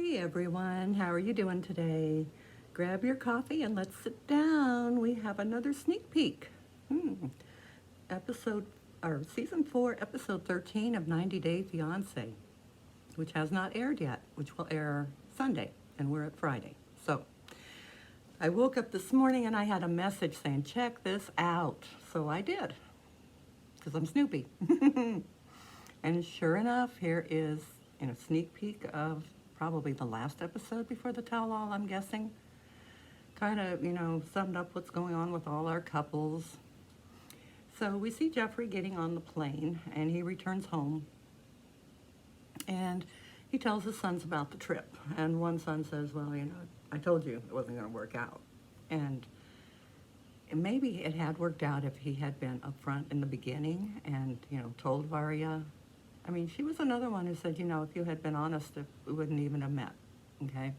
Hey everyone, how are you doing today? Grab your coffee and let's sit down. We have another sneak peek. Episode or season 4, episode 13 of 90 Day Fiancé, which has not aired yet, which will air Sunday, and we're at Friday. So I woke up this morning and I had a message saying, check this out. So I did, because I'm Snoopy. And sure enough, here is a sneak peek of probably the last episode before the tell-all, I'm guessing. Kind of, summed up what's going on with all our couples. So we see Jeffrey getting on the plane, and he returns home. And he tells his sons about the trip. And one son says, well, I told you it wasn't going to work out. And maybe it had worked out if he had been upfront in the beginning and, told Varya. I mean, she was another one who said, if you had been honest, we wouldn't even have met, okay?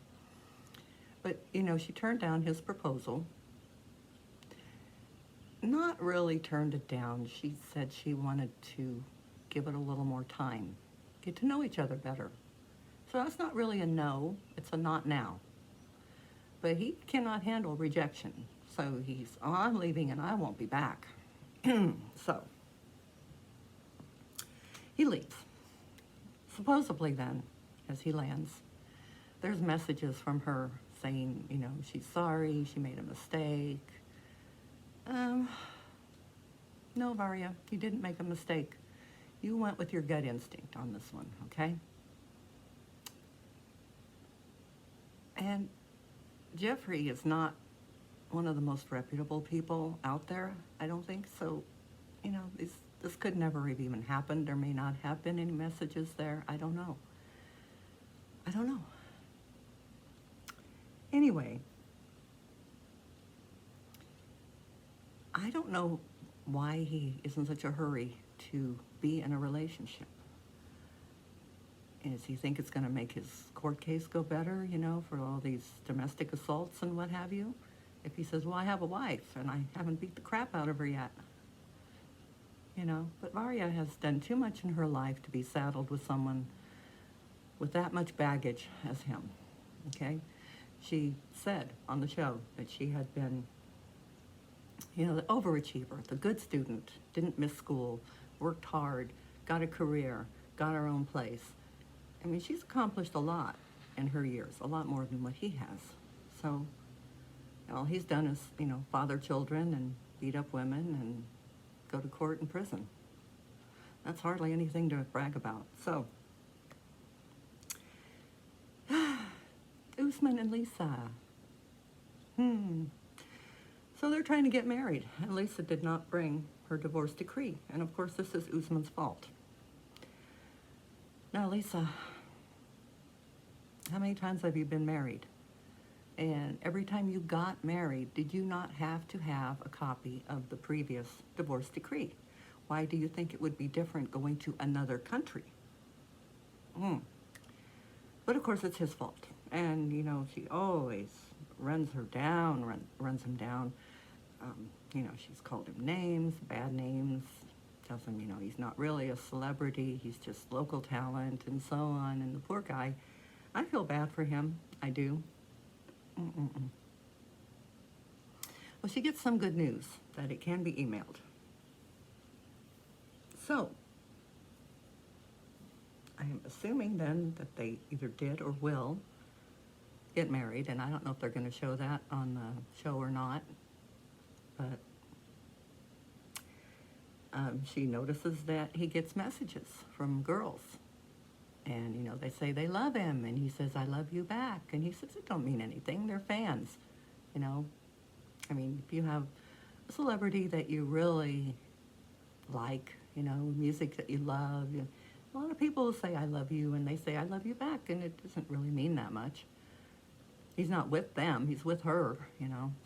But, she turned down his proposal. Not really turned it down. She said she wanted to give it a little more time, get to know each other better. So that's not really a no, it's a not now. But he cannot handle rejection. So he's, I'm leaving and I won't be back. So he leaves. Supposedly then, as he lands, there's messages from her saying, she's sorry, she made a mistake. No, Varya, you didn't make a mistake. You went with your gut instinct on this one, okay? And Jeffrey is not one of the most reputable people out there, I don't think. So, this could never have even happened. There may not have been any messages there. I don't know. Anyway, I don't know why he is in such a hurry to be in a relationship. Does he think it's going to make his court case go better, for all these domestic assaults and what have you? If he says, well, I have a wife and I haven't beat the crap out of her yet. But Varya has done too much in her life to be saddled with someone with that much baggage as him, okay? She said on the show that she had been, the overachiever, the good student, didn't miss school, worked hard, got a career, got her own place. I mean, she's accomplished a lot in her years, a lot more than what he has. So, all he's done is, father children and beat up women and go to court and prison. That's hardly anything to brag about. So, Usman and Lisa. So they're trying to get married, and Lisa did not bring her divorce decree. And of course, this is Usman's fault. Now, Lisa, how many times have you been married? And every time you got married, did you not have to have a copy of the previous divorce decree? Why do you think it would be different going to another country? But of course, it's his fault. And, she always runs him down. She's called him names, bad names, tells him, he's not really a celebrity, he's just local talent, and so on. And the poor guy, I feel bad for him, I do. Well, she gets some good news, that it can be emailed. So, I am assuming then that they either did or will get married, and I don't know if they're going to show that on the show or not, but she notices that he gets messages from girls. And, they say they love him, and he says, I love you back. And he says, it don't mean anything, they're fans, I mean, if you have a celebrity that you really like, music that you love, a lot of people will say, I love you, and they say, I love you back, and it doesn't really mean that much. He's not with them, he's with her,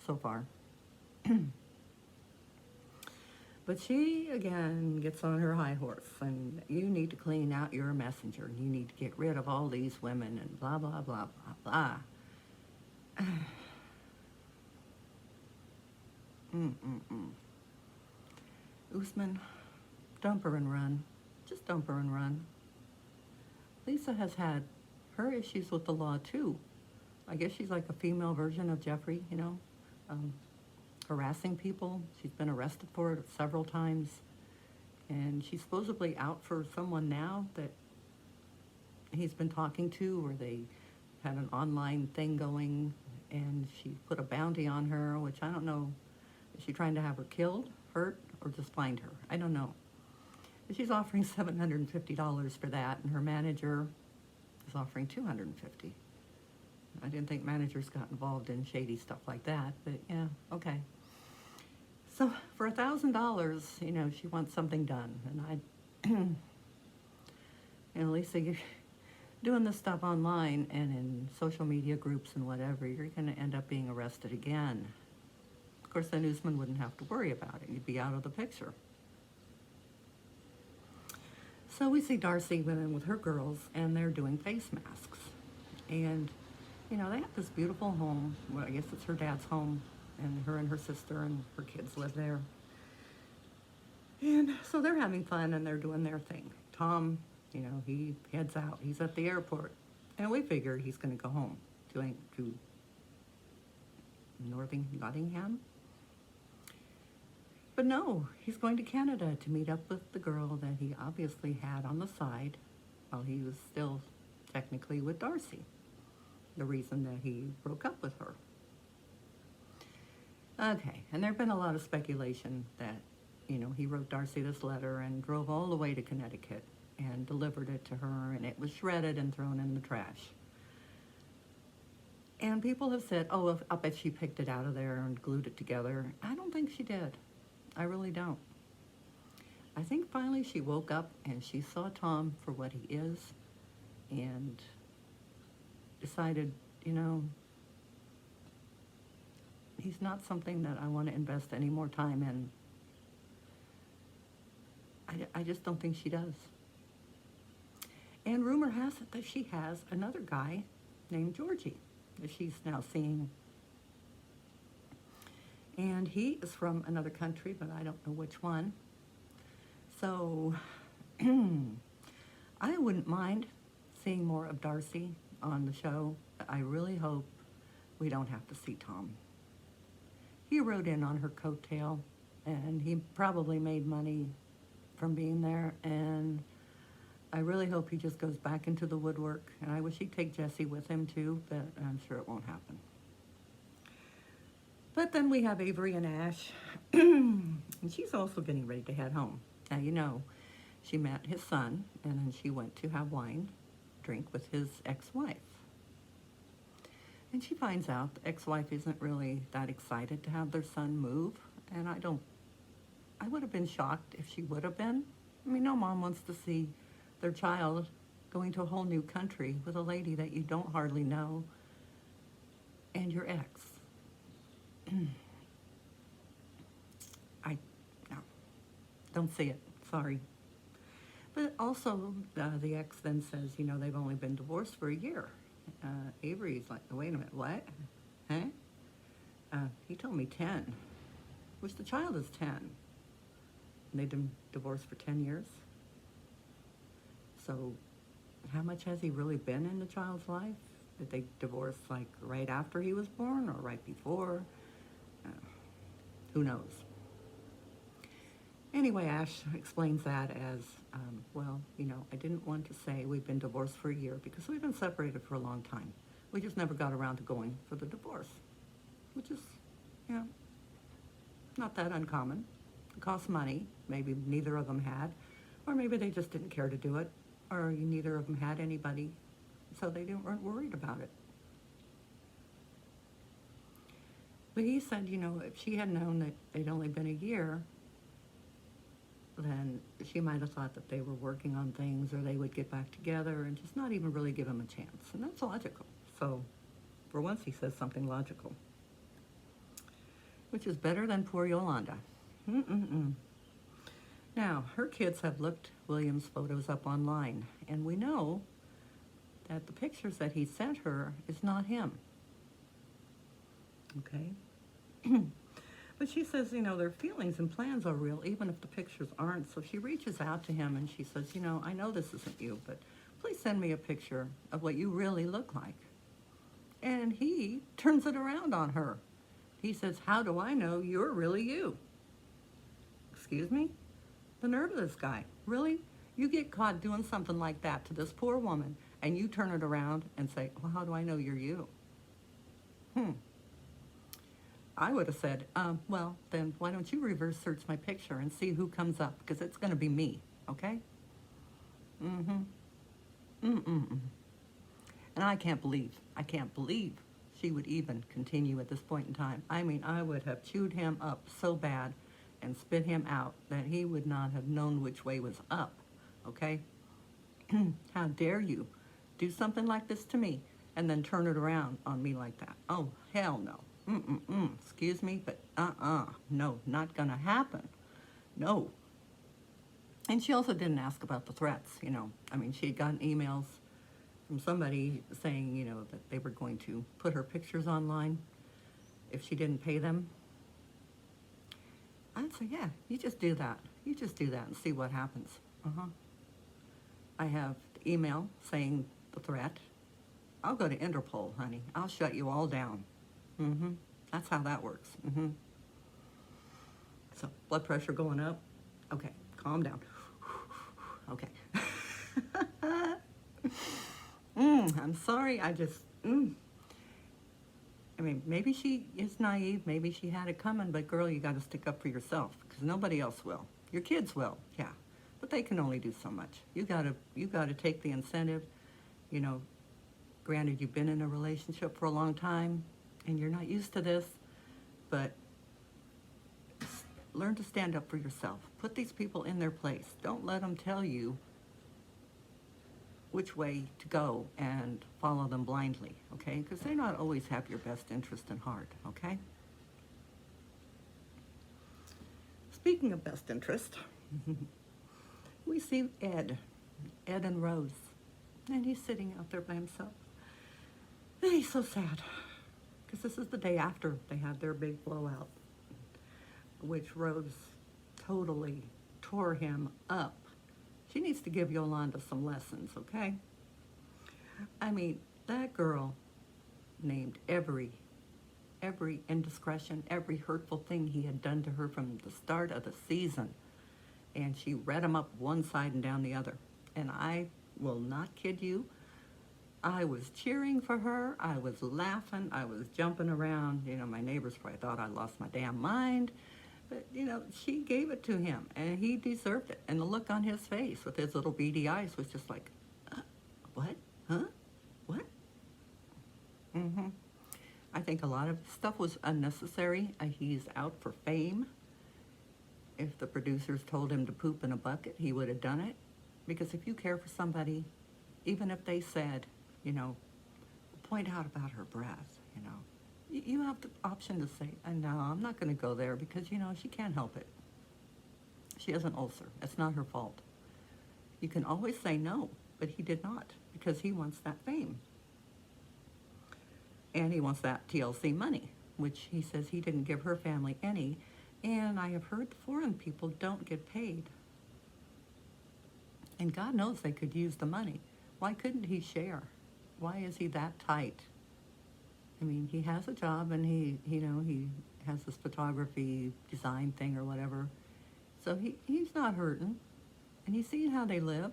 so far. But she, again, gets on her high horse, and you need to clean out your messenger, and you need to get rid of all these women, and blah, blah, blah, blah, blah. Usman, dump her and run. Just dump her and run. Lisa has had her issues with the law too. I guess she's like a female version of Jeffrey, um, harassing people. She's been arrested for it several times. And she's supposedly out for someone now that he's been talking to, or they had an online thing going, and she put a bounty on her, which I don't know. Is she trying to have her killed, hurt, or just find her? I don't know. But she's offering $750 for that, and her manager is offering $250. I didn't think managers got involved in shady stuff like that, but yeah, okay. So for $1,000, she wants something done, and Lisa, you're doing this stuff online and in social media groups and whatever, you're going to end up being arrested again. Of course, the newsman wouldn't have to worry about it. You'd be out of the picture. So we see Darcy went in with her girls, and they're doing face masks. And, they have this beautiful home. Well, I guess it's her dad's home, and her sister and her kids live there. And so they're having fun, and they're doing their thing. Tom, he heads out. He's at the airport. And we figure he's going to go home to Nottingham. But no, he's going to Canada to meet up with the girl that he obviously had on the side while he was still technically with Darcy. The reason that he broke up with her. Okay, and there's been a lot of speculation that, he wrote Darcy this letter and drove all the way to Connecticut and delivered it to her, and it was shredded and thrown in the trash. And people have said, oh, I bet she picked it out of there and glued it together. I don't think she did. I really don't. I think finally she woke up and she saw Tom for what he is and decided, he's not something that I want to invest any more time in. I just don't think she does. And rumor has it that she has another guy named Georgie that she's now seeing. And he is from another country, but I don't know which one. So I wouldn't mind seeing more of Darcy on the show. I really hope we don't have to see Tom. He rode in on her coattail, and he probably made money from being there, and I really hope he just goes back into the woodwork, and I wish he'd take Jessie with him too, but I'm sure it won't happen. But then we have Avery and Ash, and she's also getting ready to head home. Now, she met his son, and then she went to have wine, drink with his ex-wife. And she finds out the ex-wife isn't really that excited to have their son move, and I would have been shocked if she would have been. No mom wants to see their child going to a whole new country with a lady that you don't hardly know and your ex. No, don't see it, sorry. But also, the ex then says, they've only been divorced for a year. Avery's like, wait a minute, what? Huh? He told me 10, which the child is 10. And they've been divorced for 10 years. So how much has he really been in the child's life? Did they divorce like right after he was born or right before? Who knows? Anyway, Ash explains that as, I didn't want to say we've been divorced for a year because we've been separated for a long time. We just never got around to going for the divorce, which is, not that uncommon. It costs money. Maybe neither of them had, or maybe they just didn't care to do it, or neither of them had anybody, so they weren't worried about it. But he said, if she had known that they'd only been a year, then she might have thought that they were working on things or they would get back together and just not even really give him a chance. And that's logical. So for once he says something logical, which is better than poor Yolanda. Now, her kids have looked William's photos up online, and we know that the pictures that he sent her is not him. Okay? But she says, their feelings and plans are real, even if the pictures aren't. So she reaches out to him and she says, I know this isn't you, but please send me a picture of what you really look like. And he turns it around on her. He says, how do I know you're really you? Excuse me? The nerve of this guy. Really? You get caught doing something like that to this poor woman, and you turn it around and say, well, how do I know you're you? I would have said, well, then why don't you reverse search my picture and see who comes up, because it's going to be me, okay? Mm-mm-mm. And I can't believe she would even continue at this point in time. I mean, I would have chewed him up so bad and spit him out that he would not have known which way was up, okay? How dare you do something like this to me and then turn it around on me like that? Oh, hell no. Excuse me, but no, not gonna happen. No. And she also didn't ask about the threats, you know. I mean, she had gotten emails from somebody saying, you know, that they were going to put her pictures online if she didn't pay them. I'd say, yeah, you just do that. You just do that and see what happens. I have the email saying the threat. I'll go to Interpol, honey. I'll shut you all down. That's how that works. So, blood pressure going up. Okay, calm down. Okay. I'm sorry, I mean, maybe she is naive, maybe she had it coming, but girl, you got to stick up for yourself, because nobody else will. Your kids will, yeah, but they can only do so much. You got to take the incentive, you know. Granted, you've been in a relationship for a long time, and you're not used to this, but learn to stand up for yourself. Put these people in their place. Don't let them tell you which way to go and follow them blindly, okay? Because they not always have your best interest in heart, okay? Speaking of best interest, we see Ed and Rose, and he's sitting out there by himself. And he's so sad, because this is the day after they had their big blowout, which Rose totally tore him up. She needs to give Yolanda some lessons, okay? I mean, that girl named every indiscretion, every hurtful thing he had done to her from the start of the season, and she read him up one side and down the other. And I will not kid you, I was cheering for her, I was laughing, I was jumping around. You know, my neighbors probably thought I lost my damn mind. But, you know, she gave it to him, and he deserved it. And the look on his face with his little beady eyes was just like, what? Huh? What? I think a lot of stuff was unnecessary. He's out for fame. If the producers told him to poop in a bucket, he would have done it. Because if you care for somebody, even if they said, you know, point out about her breath, you know, you have the option to say, no, I'm not going to go there because, you know, she can't help it. She has an ulcer. It's not her fault. You can always say no, but he did not, because he wants that fame. And he wants that TLC money, which he says he didn't give her family any. And I have heard the foreign people don't get paid. And God knows they could use the money. Why couldn't he share? Why is he that tight? I mean, he has a job, and he has this photography design thing or whatever. So he's not hurting, and he's seeing how they live.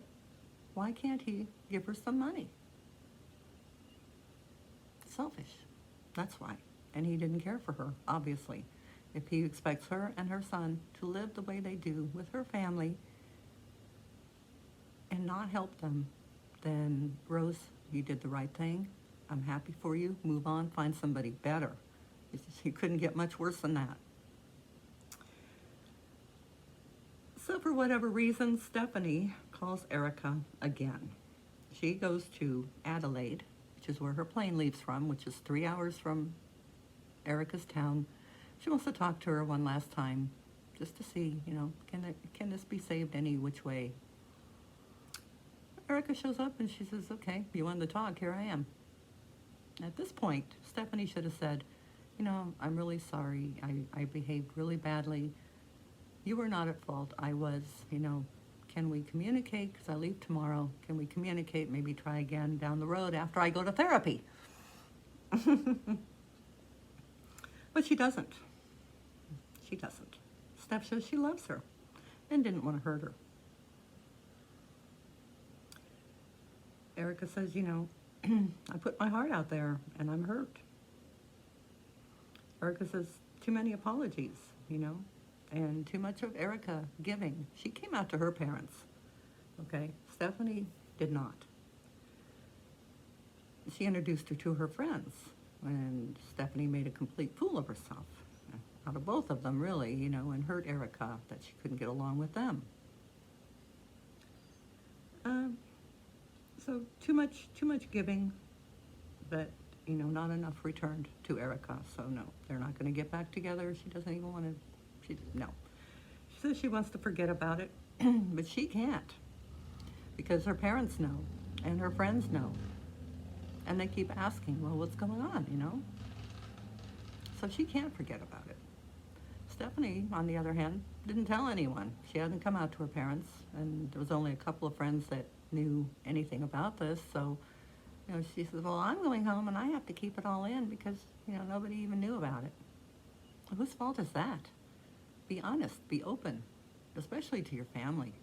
Why can't he give her some money? Selfish. That's why. And he didn't care for her, obviously. If he expects her and her son to live the way they do with her family and not help them, then Rose, you did the right thing. I'm happy for you. Move on. Find somebody better. You couldn't get much worse than that. So for whatever reason, Stephanie calls Erica again. She goes to Adelaide, which is where her plane leaves from, which is 3 hours from Erica's town. She wants to talk to her one last time, just to see, you know, can this be saved any which way? Erica shows up and she says, okay, you wanted to talk, here I am. At this point, Stephanie should have said, you know, I'm really sorry. I behaved really badly. You were not at fault. I was, you know, Can we communicate? Because I leave tomorrow. Can we communicate? Maybe try again down the road after I go to therapy. But she doesn't. She doesn't. Steph says she loves her and didn't want to hurt her. Erica says, you know, I put my heart out there and I'm hurt. Erica says, too many apologies, you know, and too much of Erica giving. She came out to her parents, okay? Stephanie did not. She introduced her to her friends, and Stephanie made a complete fool of herself, out of both of them, really, you know, and hurt Erica that she couldn't get along with them. So too much giving, but, you know, not enough returned to Erica. So no, they're not going to get back together. She doesn't even want to, no. She says she wants to forget about it, but she can't, because her parents know, and her friends know, and they keep asking, well, what's going on, you know? So she can't forget about it. Stephanie, on the other hand, didn't tell anyone. She hadn't come out to her parents, and there was only a couple of friends that knew anything about this. So, you know, she says, well, I'm going home and I have to keep it all in because, you know, nobody even knew about it. Whose fault is that? Be honest, be open, especially to your family.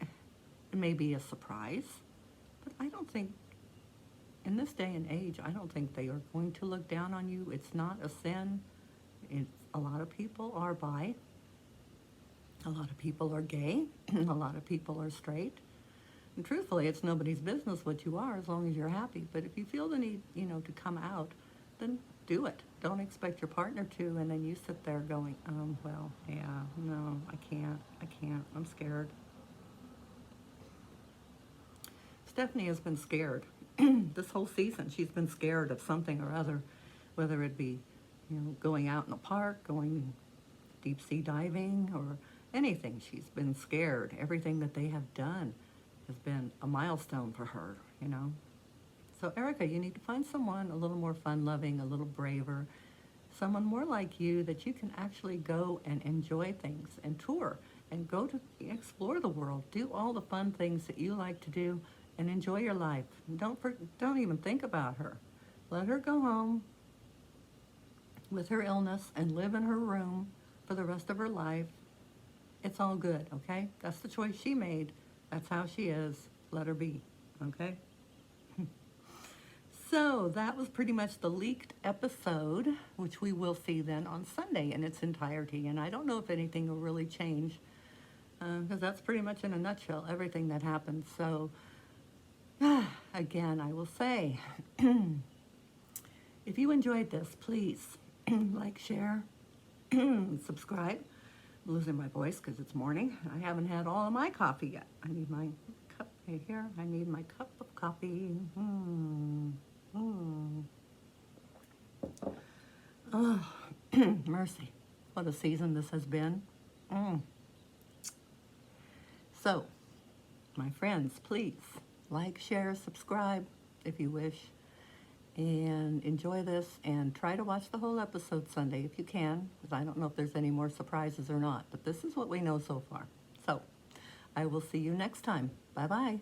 It may be a surprise, but I don't think, in this day and age, I don't think they are going to look down on you. It's not a sin. A lot of people are bi. A lot of people are gay. A lot of people are straight. And truthfully, it's nobody's business what you are as long as you're happy. But if you feel the need, you know, to come out, then do it. Don't expect your partner to, and then you sit there going, well, yeah, no, I can't, I'm scared. Stephanie has been scared this whole season. She's been scared of something or other, whether it be, you know, going out in a park, going deep sea diving, or anything. She's been scared. Everything that they have done has been a milestone for her, you know. So Erica, you need to find someone a little more fun-loving, a little braver, someone more like you that you can actually go and enjoy things and tour and go to explore the world, do all the fun things that you like to do, and enjoy your life. Don't even think about her. Let her go home with her illness and live in her room for the rest of her life. It's all good, okay? That's the choice she made. That's how she is. Let her be, okay? So that was pretty much the leaked episode, which we will see then on Sunday in its entirety. And I don't know if anything will really change, because that's pretty much in a nutshell everything that happened. So again, I will say, if you enjoyed this, please like, share, subscribe. I'm losing my voice because it's morning. I haven't had all of my coffee yet. I need my cup right here. I need my cup of coffee. Oh, mercy. What a season this has been. So, my friends, please like, share, subscribe if you wish, and enjoy this, and try to watch the whole episode Sunday if you can, because I don't know if there's any more surprises or not, but this is what we know so far. So I will see you next time. Bye-bye.